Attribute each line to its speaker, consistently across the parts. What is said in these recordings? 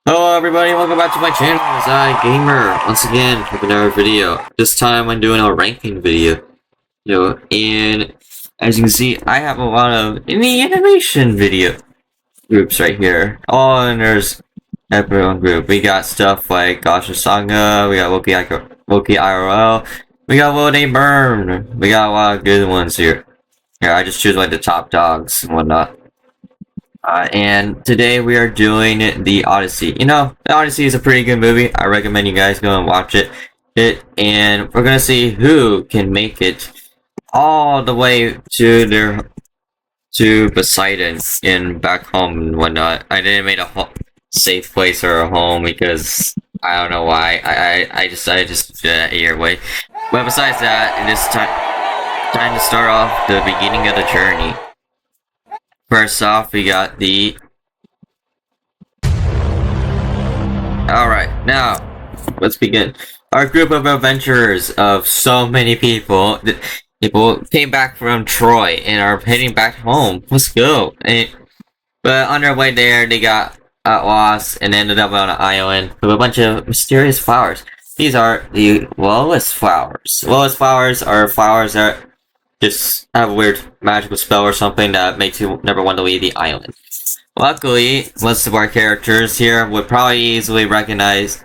Speaker 1: Hello everybody, welcome back to my channel. It's I Gamer once again with another video. This time I'm doing a ranking video. And as you can see, I have a lot of indie animation video groups right here. Oh, and there's everyone group. We got stuff like Gosh Sanga, we got Loki IRL, we got Will They Burn. We got a lot of good ones here. Yeah, I just choose like the top dogs and whatnot. And today we are doing the Odyssey. You know, the Odyssey is a pretty good movie. I recommend you guys go and watch it. And we're gonna see who can make it all the way to Poseidon and back home and whatnot. I didn't make a safe place or a home because I don't know why. I just did that your way. But besides that, it is time to start off the beginning of the journey. First off, we got the... Alright, now, let's begin. Our group of adventurers of so many people came back from Troy and are heading back home. Let's go. But on their way there, they got lost and ended up on an island with a bunch of mysterious flowers. These are the Lowest flowers. Lowest flowers are flowers that just have a weird magical spell or something that makes you never want to leave the island. Luckily, most of our characters here would probably easily recognize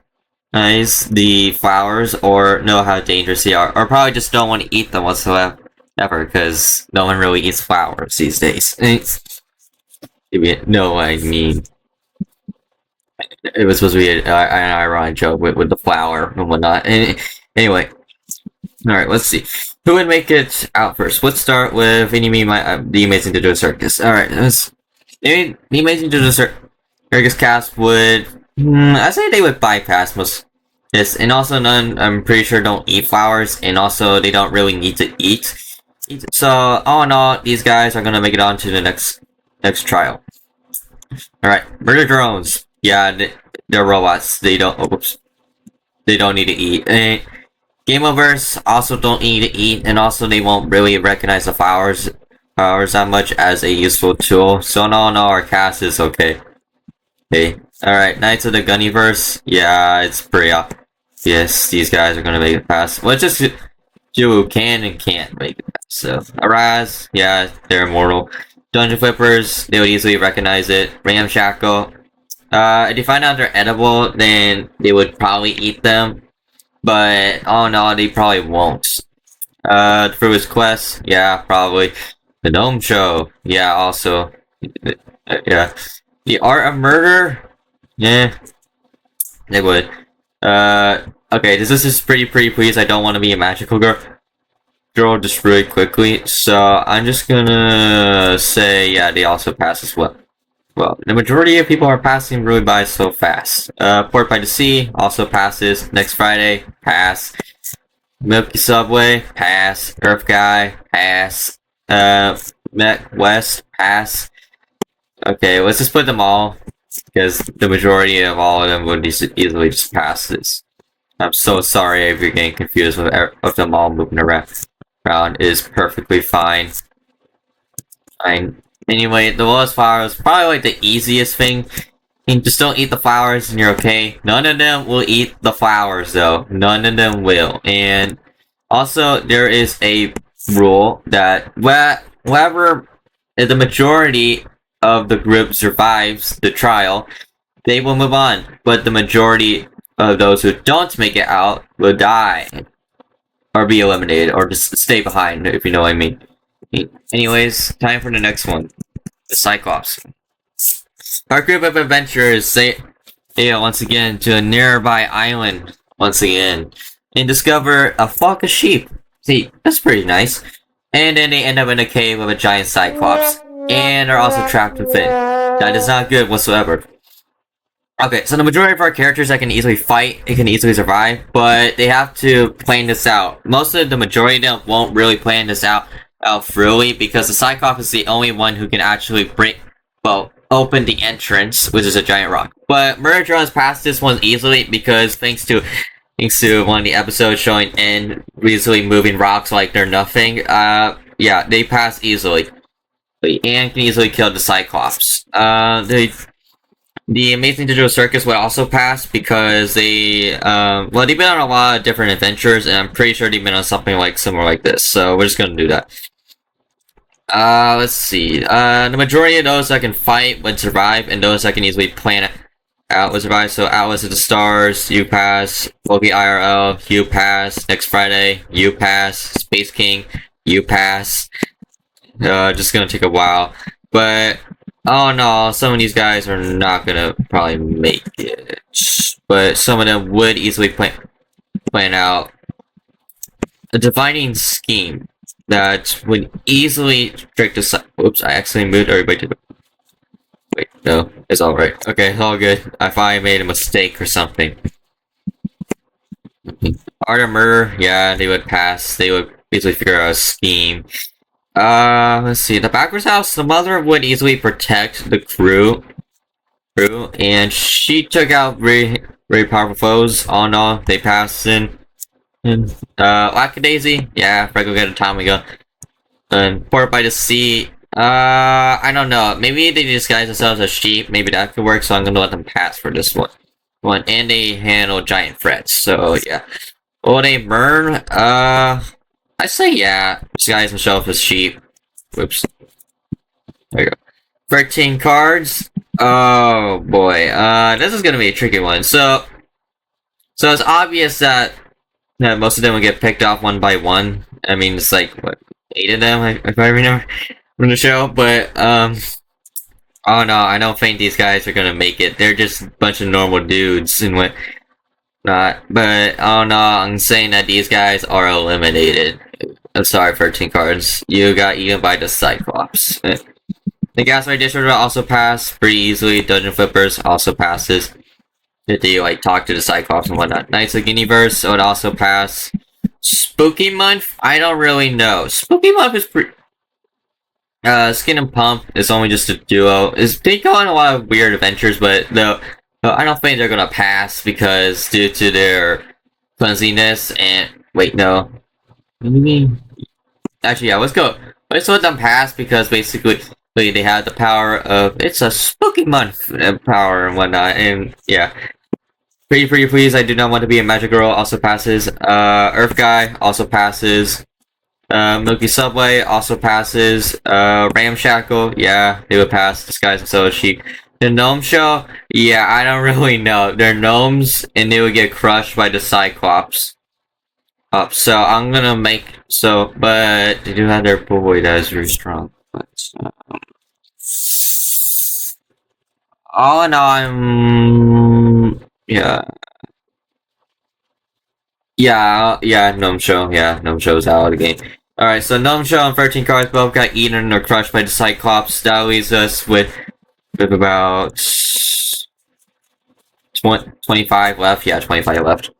Speaker 1: the flowers or know how dangerous they are, or probably just don't want to eat them whatsoever, because no one really eats flowers these days. If you know what I mean. It was supposed to be an ironic joke with the flower and whatnot. Anyway, alright, let's see. Who would make it out first? Let's start with the Amazing Digital Circus. Alright, the Amazing Digital Circus cast would... I say they would bypass most this, and also none, I'm pretty sure, don't eat flowers, and also they don't really need to eat. So, all in all, these guys are gonna make it on to the next trial. Alright, murder drones. Yeah, they're robots. They don't need to eat. Game Overs also don't need to eat, and also they won't really recognize the flowers that much as a useful tool. So no, our cast is okay. Okay, alright, Knights of the Gunnyverse. Yeah, it's pretty obvious these guys are gonna make it past. Let's just do who can and can't make it past. So, Araz, yeah, they're immortal. Dungeon Flippers, they would easily recognize it. Ramshackle. If you find out they're edible, then they would probably eat them. But, oh no, they probably won't. Through his quest, yeah, probably. The Gnome Show, yeah, also. Yeah. The Art of Murder, yeah, they would. Okay, this is pretty please. I don't want to be a magical girl just really quickly. So, I'm just gonna say, yeah, they also pass as well. Well, the majority of people are passing really by so fast. Port by the Sea also passes. Next Friday, pass. Milky Subway, pass. Earth Guy, pass. Met West, pass. Okay, let's just put them all, because the majority of all of them would easily just pass this. I'm so sorry if you're getting confused with them all moving around. It is perfectly fine. Anyway, the lowest flowers is probably like the easiest thing. And just don't eat the flowers and you're okay. None of them will eat the flowers though. None of them will. And also there is a rule that whoever the majority of the group survives the trial, they will move on. But the majority of those who don't make it out will die. Or be eliminated. Or just stay behind, if you know what I mean. Anyways, time for the next one. The Cyclops. Our group of adventurers sail once again to a nearby island once again and discover a flock of sheep. See, that's pretty nice. And then they end up in a cave with a giant Cyclops and are also trapped within. That is not good whatsoever. Okay, so the majority of our characters that can easily fight and can easily survive, but they have to plan this out. Most of the majority of them won't really plan this out thoroughly, because the Cyclops is the only one who can actually open the entrance, which is a giant rock. But Murder Drones passed this one easily because thanks to one of the episodes showing N easily moving rocks like they're nothing. Yeah, they pass easily. And can easily kill the Cyclops. The Amazing Digital Circus would also pass because well, they've been on a lot of different adventures, and I'm pretty sure they've been on something like similar like this. So we're just gonna do that. Let's see. The majority of those that can fight would survive, and those that can easily plan out would survive. So Atlas of the Stars, you pass. Loki IRL, you pass. Next Friday, you pass. Space King, you pass. Just gonna take a while, but oh no, some of these guys are not gonna probably make it, but some of them would easily plan out a dividing scheme that would easily trick the. Oops, I accidentally moved everybody to the. Wait, no, it's alright. Okay, it's all good. I finally made a mistake or something. Art of Murder, yeah, they would pass. They would easily figure out a scheme. Let's see. The backwards house, the mother would easily protect the crew, and she took out very powerful foes. Oh no, they passed in. And, Lackadaisy, yeah, Frego got a Tommy gun. And Port by the Sea, I don't know. Maybe they disguise themselves as sheep. Maybe that could work, so I'm gonna let them pass for this one. And they handle giant threats, so yeah. Will they burn? I say yeah. Disguise himself as sheep. Whoops. There you go. 13 cards. Oh boy. This is gonna be a tricky one. So it's obvious that most of them will get picked off one by one. I mean, it's like what, 8 of them, if I remember from the show. But oh no, I don't think these guys are gonna make it. They're just a bunch of normal dudes and what not. But oh no, I'm saying that these guys are eliminated. I'm sorry, 13 cards. You got eaten by the Cyclops. The Gaslight District will also pass pretty easily. Dungeon Flippers also passes. If they like talk to the Cyclops and whatnot. Knights of Guineaverse would also pass. Spooky Month? I don't really know. Spooky Month is pretty. Skin and Pump is only just a duo. They go on a lot of weird adventures, but though I don't think they're gonna pass because due to their clumsiness and wait, no. What do you mean? Actually, yeah, let's go. Let's let them pass because basically they have the power of it's a spooky month power and whatnot, and yeah. Pretty please, I do not want to be a magic girl also passes. Earth Guy also passes. Milky Subway also passes. Ramshackle, yeah, they would pass. Disguise themselves as sheep. The Gnome Show, yeah, I don't really know. They're gnomes and they would get crushed by the Cyclops. So I'm gonna make but they do have their boy that is very strong. But all in all, Gnome Show. Yeah, Gnome Show's out of the game. Alright, so Gnome Show and 13 cards both got eaten or crushed by the Cyclops. That leaves us with about 25 left. Yeah, 25 left.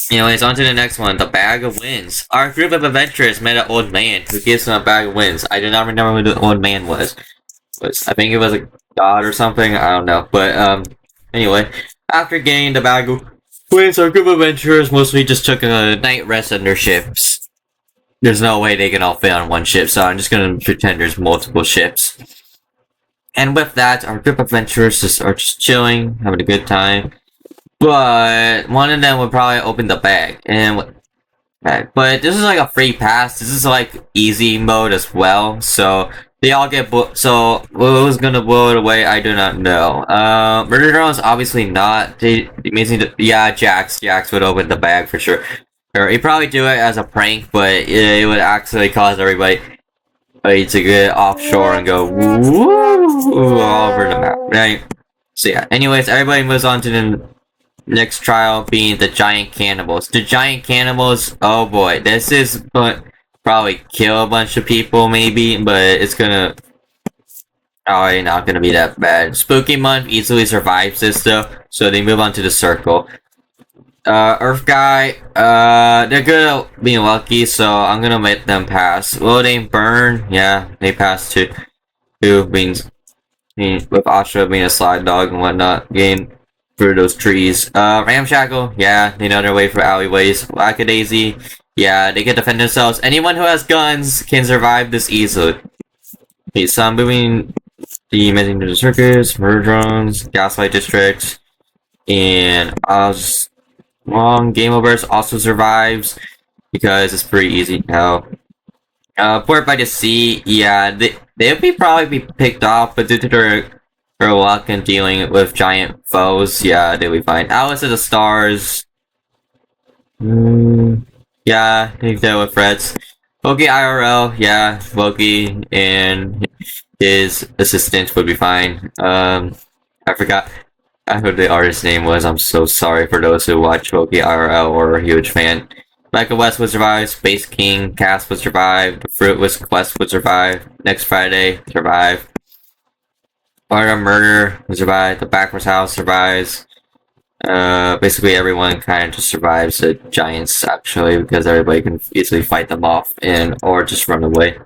Speaker 1: Anyways, on to the next one, the Bag of Winds. Our group of adventurers met an old man who gives them a bag of winds. I do not remember who the old man was. I think it was a god or something, I don't know. But, anyway, after getting the Bag of Winds, our group of adventurers mostly just took a night rest on their ships. There's no way they can all fit on one ship, so I'm just gonna pretend there's multiple ships. And with that, our group of adventurers are just chilling, having a good time. But one of them would probably open the bag, but this is like a free pass. This is like easy mode as well, so they all get so who's gonna blow it away? I do not know. Murder drones obviously not. Jax would open the bag for sure. Or he'd probably do it as a prank, but it would actually cause everybody to get offshore and go woo all over the map, right? So yeah. Anyways, everybody moves on to the next trial, being the giant cannibals. The giant cannibals. Oh boy, this is probably kill a bunch of people, maybe, but it's gonna probably not gonna be that bad. Spooky Month easily survives this though, so they move on to the circle. Earth Guy, they're good at being lucky, so I'm gonna let them pass. Will they burn? Yeah, they pass too. With Asha being a slide dog and whatnot, getting through those trees. Ramshackle, yeah, they know their way through alleyways. Lackadaisy, yeah, they can defend themselves. Anyone who has guns can survive this easily. Okay, so I'm moving the Amazing Ninja Circus, Murder Drones, Gaslight District, and Long Game Overs also survives because it's pretty easy now. Port by the Sea, yeah, they'll probably be picked off, but due to their luck in dealing with giant foes, yeah, they'll be fine. Alice of the Stars, yeah, they deal with threats. Loki IRL, yeah, Loki and his assistant would be fine. I forgot who the artist's name was. I'm so sorry for those who watch Loki IRL or are a huge fan. Michael West would survive, Space King, Cass would survive, The Fruitless Quest would survive, Next Friday, survive. Art of Murder would survive, The Backwards House survives. Basically everyone kind of just survives the giants, actually, because everybody can easily fight them off or just run away.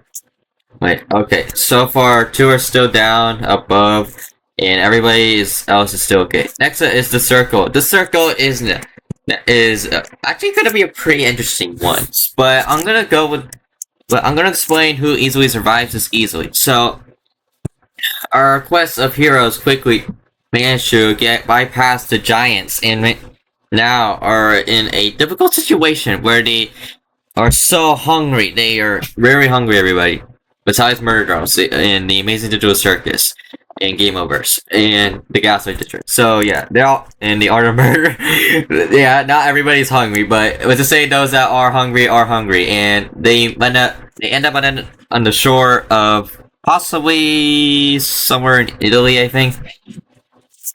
Speaker 1: Wait, okay, so far 2 are still down, above, and everybody else is still okay. Next is the circle. The circle is actually gonna be a pretty interesting one, but I'm gonna explain who easily survives this easily. So, our quest of heroes quickly managed to get bypass the giants and now are in a difficult situation where they are so hungry. They are very hungry, everybody. Besides Murder Drones and the Amazing Digital Circus and Game Overs and the Gaslight District. So yeah, they're all in the Art of Murder. Yeah, not everybody's hungry, but to say those that are hungry, and they end up on the shore of possibly somewhere in Italy, I think,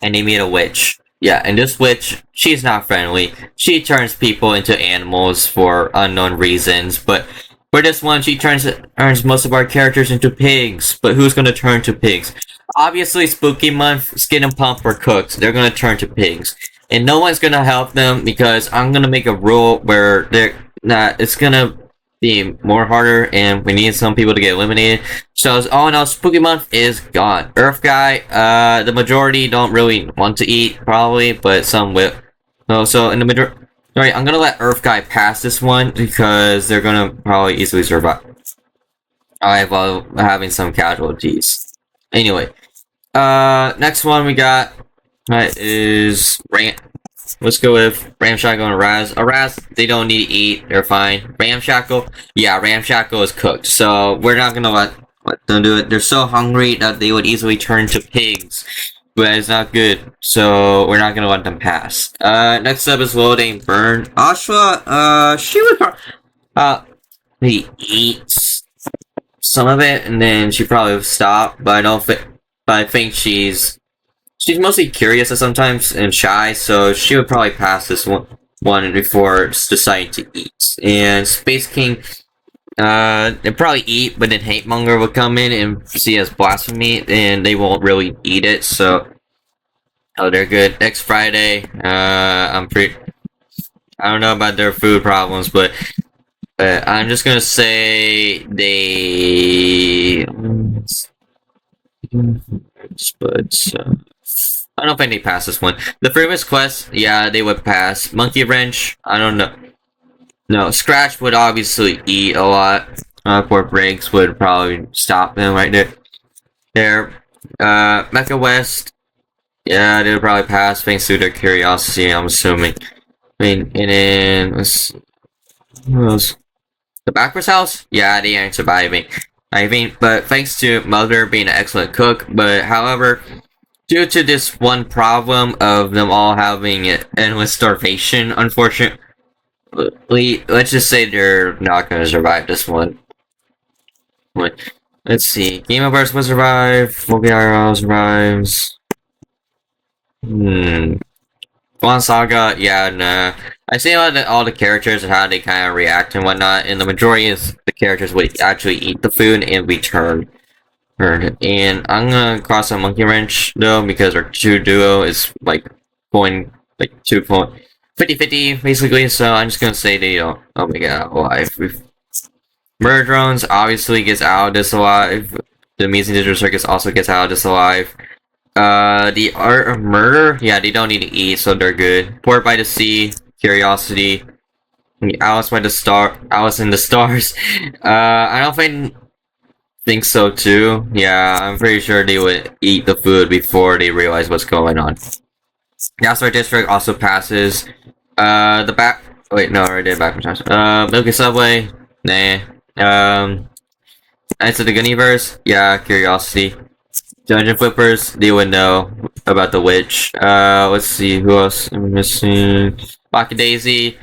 Speaker 1: and they meet a witch. Yeah, and this witch, she's not friendly. She turns people into animals for unknown reasons, but for this one, she turns most of our characters into pigs. But who's gonna turn to pigs? Obviously, Spooky Month, Skin and Pump are cooked. They're gonna turn to pigs. And no one's gonna help them because I'm gonna make a rule where it's gonna be more harder and we need some people to get eliminated. So all in all, Spooky Month is gone. Earth Guy, the majority don't really want to eat, probably, but some will. So in the majority... Alright, I'm gonna let Earth Guy pass this one because they're gonna probably easily survive. While having some casualties. Anyway, next one we got is let's go with Ramshackle and Raz. Raz, they don't need to eat, they're fine. Ramshackle, yeah, Ramshackle is cooked, so we're not gonna let them do it. They're so hungry that they would easily turn to pigs. But it's not good, so we're not gonna let them pass. Next up is Loading Burn. Ashwa, she would probably eats some of it, and then she probably would stop, but I think she's mostly curious sometimes and shy, so she would probably pass this one before deciding to eat. And Space King, they probably eat, but then Hate Monger will come in and see as blasphemy, and they won't really eat it, so... Oh, they're good. Next Friday, I don't know about their food problems, but I'm just gonna say they... But, I don't think they pass this one. The Famous Quest, yeah, they would pass. Monkey Wrench, I don't know. No, Scratch would obviously eat a lot. Poor Breaks would probably stop them right there. Mecha West, yeah, they would probably pass thanks to their curiosity, I'm assuming. I mean, and then, let's see. Who else? The Backwards House? Yeah, they ain't surviving. I think, but thanks to Mother being an excellent cook, but however, due to this one problem of them all having endless starvation, unfortunately, let's just say they're not gonna survive this one. Wait, let's see. Game of Earth will survive. Mobiarl survives. One Saga, yeah, nah. I see all the characters and how they kind of react and whatnot, and the majority is the characters would actually eat the food and return. And I'm gonna cross a Monkey Wrench though because our 2 duo is like going like 50-50 basically, so I'm just gonna say they don't make it out alive. Murder Drones obviously gets out of this alive. The Amazing Digital Circus also gets out of this alive. The Art of Murder, yeah, they don't need to eat, so they're good. Port by the Sea, Curiosity, Alice in the Stars. I don't think Think so too. Yeah, I'm pretty sure they would eat the food before they realize what's going on. Gaslight District also passes. The back. Wait, no, I already did back from time. Milky Subway. Nah. Knights of the Gunnyverse. Yeah, Curiosity. Dungeon Flippers. They would know about the witch. Let's see who else am I missing. Rocky Daisy.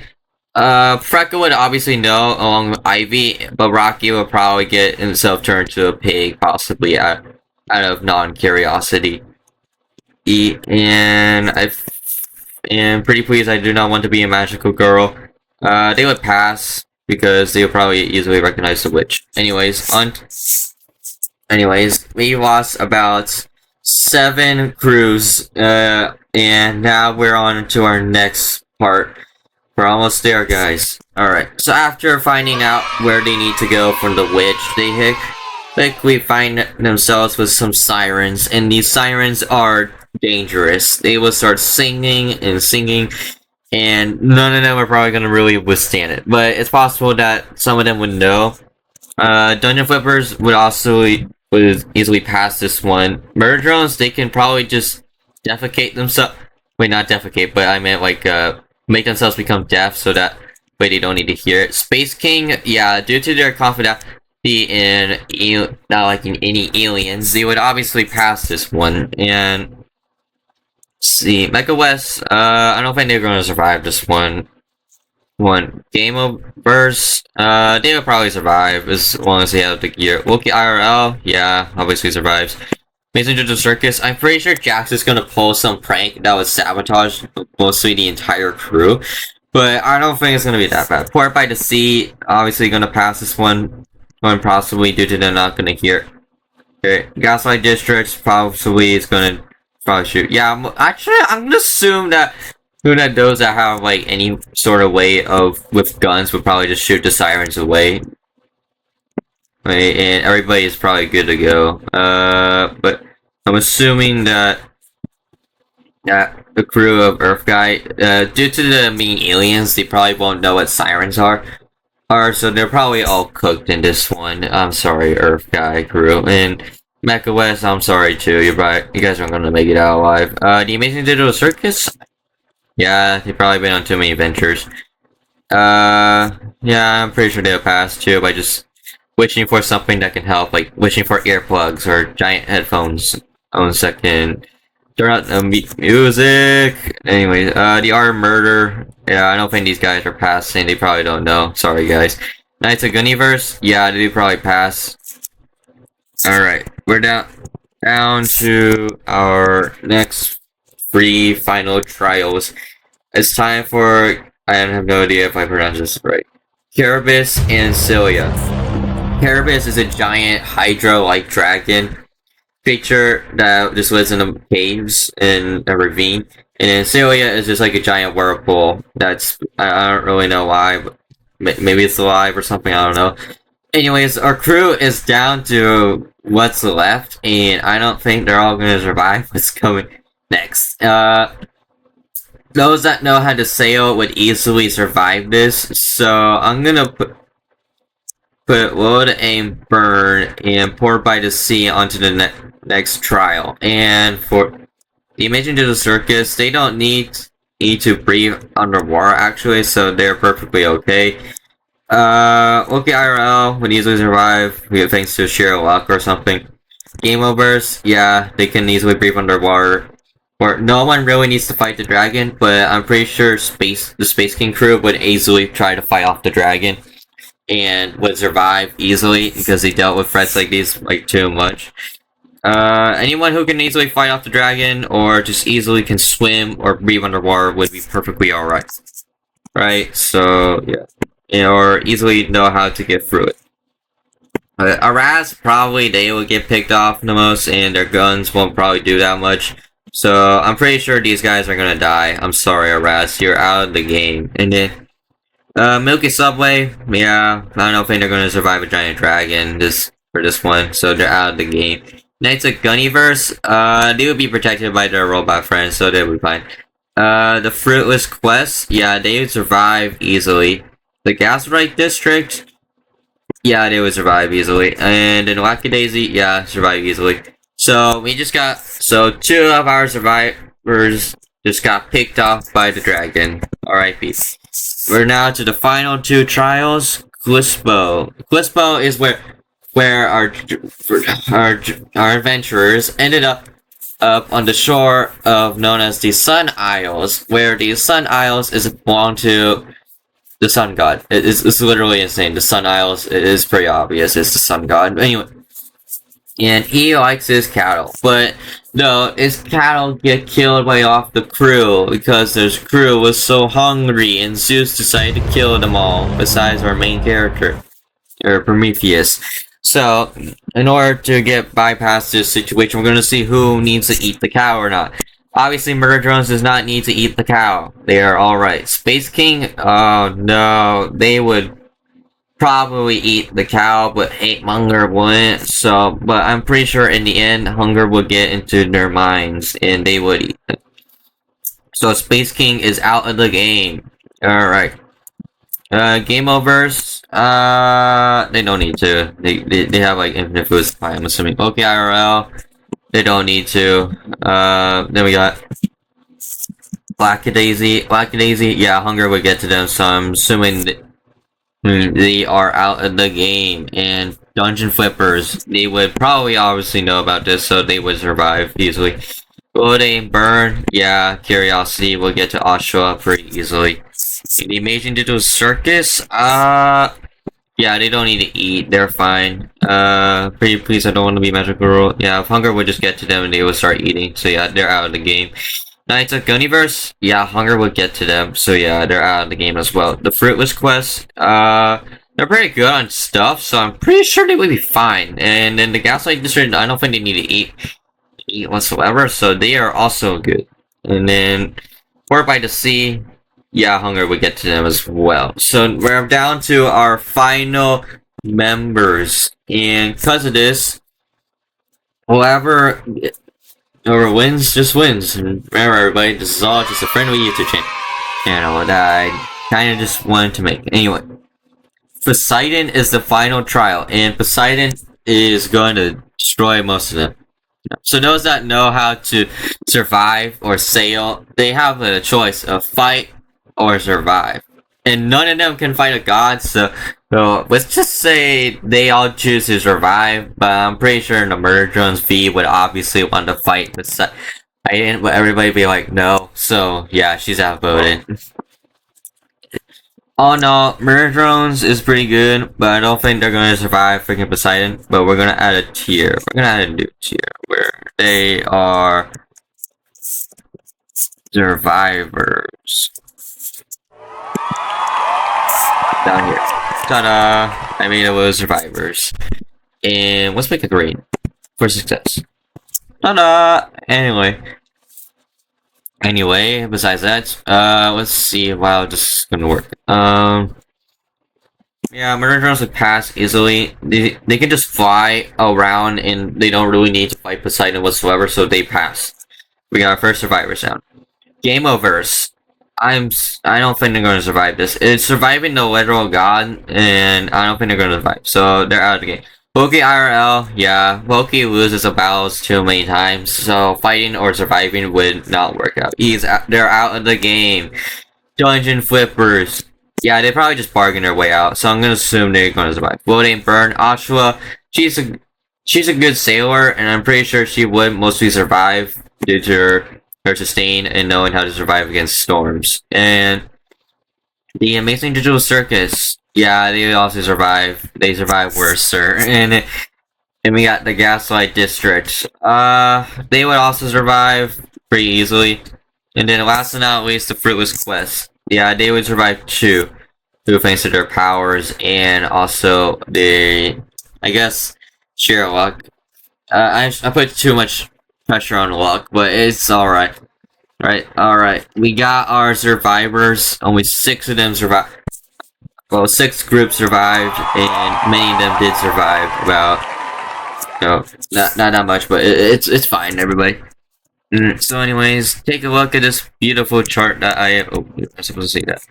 Speaker 1: Freckle would obviously know along with Ivy, but Rocky would probably get himself turned to a pig, possibly out of non-curiosity. And I am pretty pleased I do not want to be a magical girl. They would pass because they would probably easily recognize the witch. Anyways, we lost about 7 crews, and now we're on to our next part. We're almost there, guys. Alright, so after finding out where they need to go from the witch, they quickly find themselves with some sirens, and these sirens are dangerous. They will start singing and singing, and none of them are probably going to really withstand it. But it's possible that some of them would know. Dungeon Flippers would easily pass this one. Murder Drones, they can probably just defecate themselves. Wait, not defecate, but I meant like, make themselves become deaf so that way they don't need to hear it. Space King, yeah, due to their confidence in not liking any aliens, they would obviously pass this one. And see, Mecha West, I don't think they're going to survive this one. Game of Burst, they would probably survive as long as they have the gear. Wookie IRL, yeah, obviously survives. Mason to the Circus, I'm pretty sure Jax is gonna pull some prank that would sabotage mostly the entire crew, but I don't think it's gonna be that bad. Port by the Sea, obviously gonna pass this one possibly due to them not gonna hear. Okay. Gaslight District probably is gonna shoot. Yeah, I'm gonna assume that those that have like any sort of way of with guns would probably just shoot the sirens away. Right, and everybody is probably good to go. But I'm assuming that the crew of Earth Guy, due to the mean aliens, they probably won't know what sirens are, so they're probably all cooked in this one. I'm sorry, Earth Guy crew, and Mecha West, I'm sorry too. You guys aren't gonna make it out alive. The Amazing Digital Circus, yeah, they've probably been on too many adventures. Yeah, I'm pretty sure they'll pass too by just wishing for something that can help, like wishing for earplugs or giant headphones on second. Turn out the music. Anyways, the art of murder. Yeah, I don't think these guys are passing. They probably don't know. Sorry, guys. Knights of Gunnyverse. Yeah, they do probably pass. All right, we're down to our next 3 final trials. It's time for, I have no idea if I pronounced this right, Carabas and Celia. Carabas is a giant Hydra-like dragon creature that just lives in the caves in a ravine. And then Celia is just like a giant whirlpool that's, I don't really know why, but maybe it's alive or something, I don't know. Anyways, our crew is down to what's left, and I don't think they're all going to survive what's coming next. Those that know how to sail would easily survive this, so I'm gonna put Load, Aim, Burn, and Pour by the Sea onto the next trial. And for the Imagine to the Circus, they don't need to breathe underwater actually, so they're perfectly okay. Okay, IRL would easily survive thanks to sheer luck or something. Game Overs, yeah, they can easily breathe underwater. Or no one really needs to fight the dragon, but I'm pretty sure the Space King crew would easily try to fight off the dragon and would survive easily because they dealt with threats like these like too much. Anyone who can easily fight off the dragon or just easily can swim or breathe underwater would be perfectly alright. Right? So yeah. Or easily know how to get through it. Araz, probably they will get picked off the most and their guns won't probably do that much. So I'm pretty sure these guys are gonna die. I'm sorry, Araz, you're out of the game. And then Milky Subway, yeah, I don't think they're gonna survive a giant dragon for this one, so they're out of the game. Knights of Gunnyverse, they would be protected by their robot friends, so they would be fine. The Fruitless Quest, yeah, they would survive easily. The Gaslight District, Yeah, they would survive easily. And in Lackadaisy, yeah, survive easily. So we just got 2 of our survivors just got picked off by the dragon. R.I.P. We're now to the final 2 trials. Glisbo. Glisbo is where our adventurers ended up on the shore of known as the Sun Isles, where the Sun Isles belong to the Sun God. It's literally insane. The Sun Isles is pretty obvious. It's the Sun God. But anyway, and he likes his cattle, but no, his cattle get killed by off the crew because his crew was so hungry, and Zeus decided to kill them all. Besides our main character, or Prometheus. So, in order to get bypass this situation, we're gonna see who needs to eat the cow or not. Obviously, Murder Drones does not need to eat the cow. They are alright. Space King, oh no, they would probably eat the cow, but Hate Hunger wouldn't. So, but I'm pretty sure in the end, hunger would get into their minds, and they would eat it. So, Space King is out of the game. Alright. Game overs. They don't need to. They have like infinite food supply, I'm assuming. Okay, IRL. They don't need to. Then we got Lackadaisy. Lackadaisy, yeah, hunger would get to them, so I'm assuming they are out of the game. And Dungeon Flippers, they would probably obviously know about this, so they would survive easily. Golden Burn, yeah, Curiosity will get to Oshawa pretty easily. The Amazing Digital Circus, yeah, they don't need to eat, they're fine. Pretty please, I don't want to be Magic Girl. Yeah, if hunger would just get to them and they would start eating, so yeah, they're out of the game. Knights of Guniverse, yeah, hunger would get to them, so yeah, they're out of the game as well. The Fruitless Quest, they're pretty good on stuff, so I'm pretty sure they would be fine. And then the Gaslight District, I don't think they need to eat whatsoever, so they are also good. And then Port by the Sea, yeah, hunger would get to them as well. So we're down to our final members, and because of this, whoever wins just wins. And remember, everybody, this is all just a friendly YouTube channel that I kind of just wanted to make. Anyway, Poseidon is the final trial, and Poseidon is going to destroy most of them. So those that know how to survive or sail, they have a choice of fight or survive. And none of them can fight a god, so let's just say they all choose to survive, but I'm pretty sure the Murder Drones V would obviously want to fight Poseidon, but everybody be like, no. So yeah, she's outvoted. Oh no, Murder Drones is pretty good, but I don't think they're gonna survive freaking Poseidon. But we're gonna add a tier. We're gonna add a new tier where they are survivors. Down here. Ta-da! I mean, it was survivors. And let's make a green for success. Ta-da! Anyway, besides that, let's see how this is gonna work. Yeah, Murder Drones would pass easily. They can just fly around and they don't really need to fight Poseidon whatsoever, so they pass. We got our first survivor sound. Game overs. I don't think they're gonna survive this. It's surviving the literal god, and I don't think they're gonna survive, so they're out of the game. Loki IRL, yeah, Loki loses the battles too many times, so fighting or surviving would not work out. They're out of the game. Dungeon Flippers, yeah, they probably just bargain their way out, so I'm gonna assume they're gonna survive. Floating Burn, Ashua, she's a good sailor, and I'm pretty sure she would mostly survive due to her sustain and knowing how to survive against storms. And the Amazing Digital Circus, yeah, they also survive. They survive worse, sir. And we got the Gaslight District. They would also survive pretty easily. And then last but not least, the Fruitless Quest. Yeah, they would survive too, thanks to their powers and also the, I guess, sheer luck. I put too much pressure on luck, but it's alright. Alright. We got our survivors. Only 6 of them survived. Well, 6 groups survived, and many of them did survive. About, not that much, but it's fine, everybody. So anyways, take a look at this beautiful chart that I'm supposed to say that.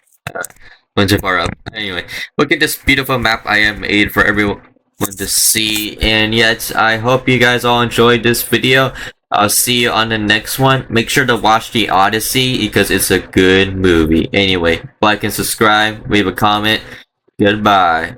Speaker 1: Went too far up. Anyway, look at this beautiful map I have made for everyone to see. And yet, I hope you guys all enjoyed this video. I'll see you on the next one. Make sure to watch the Odyssey because it's a good movie. Anyway, like and subscribe, leave a comment. Goodbye.